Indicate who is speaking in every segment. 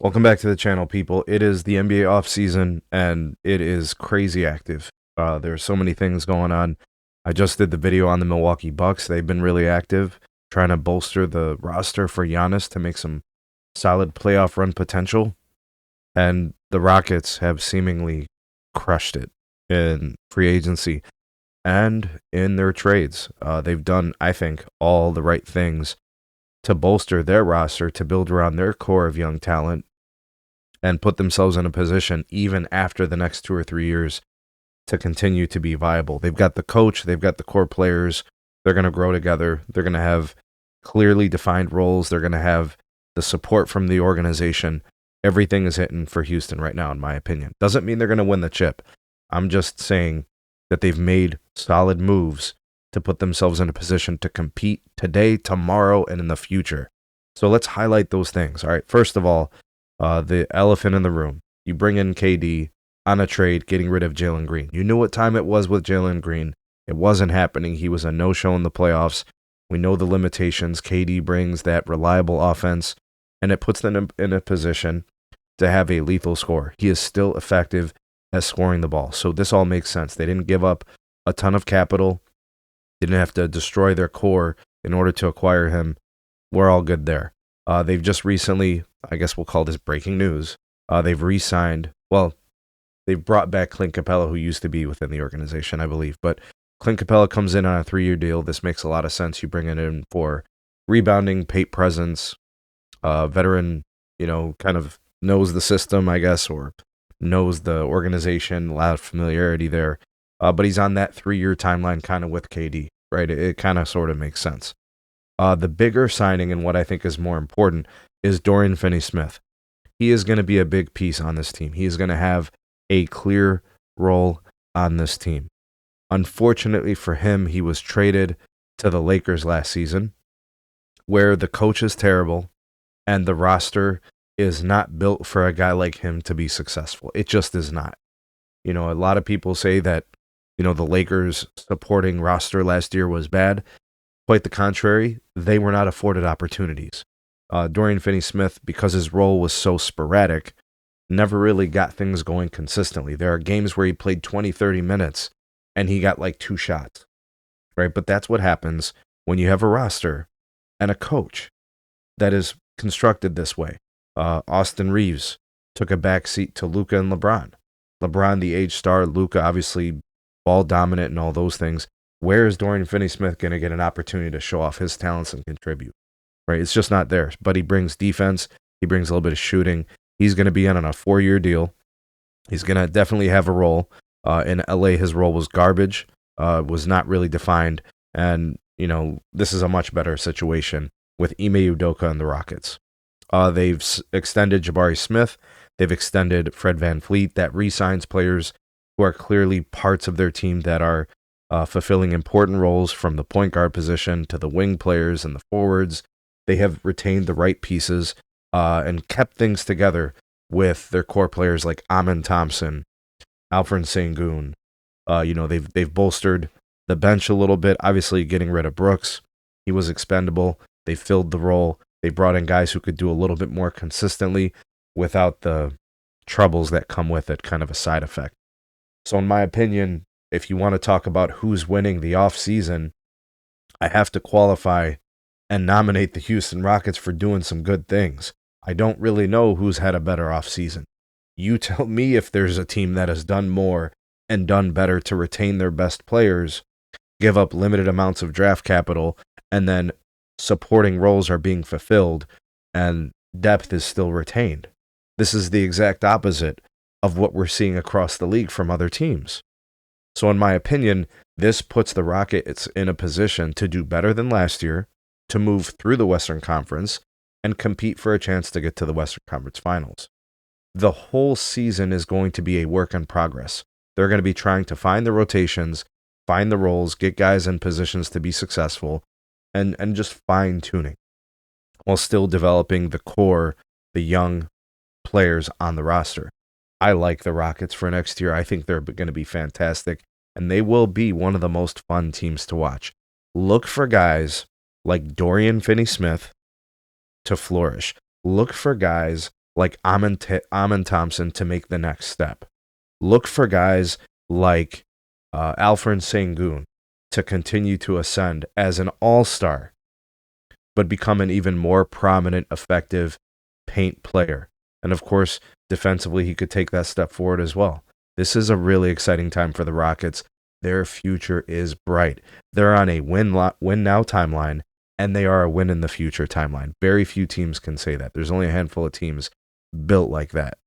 Speaker 1: Welcome back to the channel, people. It is the NBA offseason, and it is crazy active. There's so many things going on. I just did the video on the Milwaukee Bucks. They've been really active, trying to bolster the roster for Giannis to make some solid playoff run potential. And the Rockets have seemingly crushed it in free agency and in their trades. They've done, I think, all the right things to bolster their roster, to build around their core of young talent, and put themselves in a position, even after the next 2 or 3 years, to continue to be viable. They've got the coach, they've got the core players. They're going to grow together. They're going to have clearly defined roles. They're going to have the support from the organization. Everything is hitting for Houston right now, in my opinion. Doesn't mean they're going to win the chip. I'm just saying that they've made solid moves to put themselves in a position to compete today, tomorrow, and in the future. So let's highlight those things. All right, first of all, the elephant in the room. You bring in KD on a trade, getting rid of Jalen Green. You knew what time it was with Jalen Green. It wasn't happening. He was a no-show in the playoffs. We know the limitations. KD brings that reliable offense, and it puts them in a position to have a lethal score. He is still effective at scoring the ball. So this all makes sense. They didn't give up a ton of capital. They didn't have to destroy their core in order to acquire him. We're all good there. They've just recently, I guess we'll call this breaking news, they've re-signed, well, they've brought back Clint Capella, who used to be within the organization, I believe. But Clint Capella comes in on a 3-year deal. This makes a lot of sense. You bring it in for rebounding, paint presence, veteran, kind of knows the system, I guess, or knows the organization, a lot of familiarity there. But he's on that 3-year timeline kind of with KD, right? It kind of sort of makes sense. The bigger signing, and what I think is more important, is Dorian Finney-Smith. He is going to be a big piece on this team. He is going to have a clear role on this team. Unfortunately for him, he was traded to the Lakers last season, where the coach is terrible and the roster is not built for a guy like him to be successful. It just is not. A lot of people say that, the Lakers supporting roster last year was bad. Quite the contrary, they were not afforded opportunities. Dorian Finney-Smith, because his role was so sporadic, never really got things going consistently. There are games where he played 20, 30 minutes, and he got like 2 shots, right? But that's what happens when you have a roster and a coach that is constructed this way. Austin Reeves took a backseat to Luka and LeBron. LeBron, the age star, Luka, obviously ball dominant and all those things. Where is Dorian Finney-Smith going to get an opportunity to show off his talents and contribute? Right? It's just not there. But he brings defense. He brings a little bit of shooting. He's going to be on a 4-year deal. He's going to definitely have a role. In LA, his role was garbage, was not really defined. And, this is a much better situation with Ime Udoka and the Rockets. They've extended Jabari Smith. They've extended Fred VanVleet. That re-signs players who are clearly parts of their team that are fulfilling important roles, from the point guard position to the wing players and the forwards. They have retained the right pieces and kept things together with their core players like Amin Thompson, Alfred Sengun. They've bolstered the bench a little bit. Obviously, getting rid of Brooks, he was expendable. They filled the role. They brought in guys who could do a little bit more consistently without the troubles that come with it, kind of a side effect. So in my opinion, if you want to talk about who's winning the offseason, I have to qualify and nominate the Houston Rockets for doing some good things. I don't really know who's had a better offseason. You tell me if there's a team that has done more and done better to retain their best players, give up limited amounts of draft capital, and then supporting roles are being fulfilled and depth is still retained. This is the exact opposite of what we're seeing across the league from other teams. So in my opinion, this puts the Rockets in a position to do better than last year, to move through the Western Conference, and compete for a chance to get to the Western Conference Finals. The whole season is going to be a work in progress. They're going to be trying to find the rotations, find the roles, get guys in positions to be successful, and just fine-tuning, while still developing the core, the young players on the roster. I like the Rockets for next year. I think they're going to be fantastic, and they will be one of the most fun teams to watch. Look for guys like Dorian Finney-Smith to flourish. Look for guys like Amon Thompson to make the next step. Look for guys like Alfred Sengun to continue to ascend as an all-star, but become an even more prominent, effective paint player. And of course, defensively, he could take that step forward as well. This is a really exciting time for the Rockets. Their future is bright. They're on a win now timeline, and they are a win in the future timeline. Very few teams can say that. There's only a handful of teams built like that.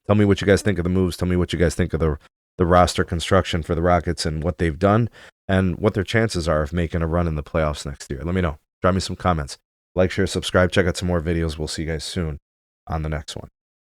Speaker 1: Tell me what you guys think of the moves. Tell me what you guys think of the roster construction for the Rockets and what they've done and what their chances are of making a run in the playoffs next year. Let me know. Drop me some comments. Like, share, subscribe. Check out some more videos. We'll see you guys soon on the next one.